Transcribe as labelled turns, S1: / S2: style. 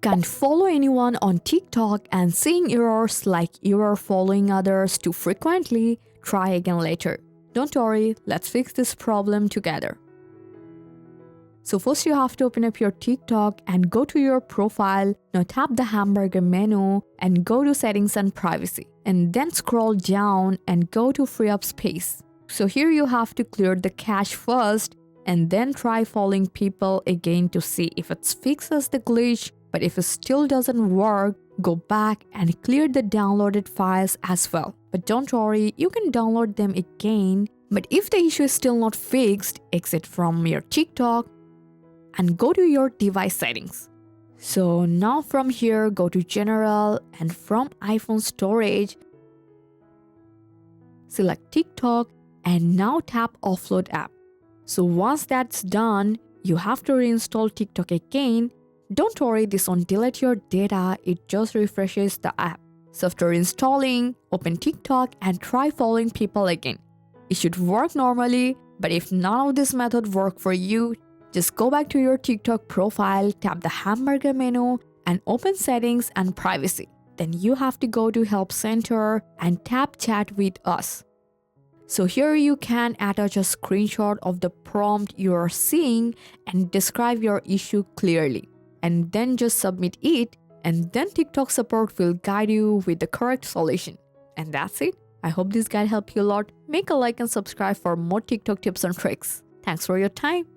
S1: Can't follow anyone on TikTok and seeing errors like you are following others too frequently? Try again later. Don't worry, let's fix this problem together. So first you have to open up your TikTok and go to your profile. Now tap the hamburger menu and go to settings and privacy. And then scroll down and go to free up space. So here you have to clear the cache first and then try following people again to see if it fixes the glitch. But if it still doesn't work, go back and clear the downloaded files as well. But don't worry, you can download them again. But if the issue is still not fixed, exit from your TikTok and go to your device settings. So now from here, go to General and from iPhone Storage, select TikTok and now tap Offload app. So once that's done, you have to reinstall TikTok again. Don't worry, this won't delete your data, it just refreshes the app. So after installing, open TikTok and try following people again. It should work normally, but if none of this method work for you, just go back to your TikTok profile, tap the hamburger menu and open settings and privacy. Then you have to go to Help Center and tap Chat with us. So here you can attach a screenshot of the prompt you are seeing and describe your issue clearly. And then just submit it, and then TikTok support will guide you with the correct solution. And that's it. I hope this guide helped you a lot. Make a like and subscribe for more TikTok tips and tricks. Thanks for your time.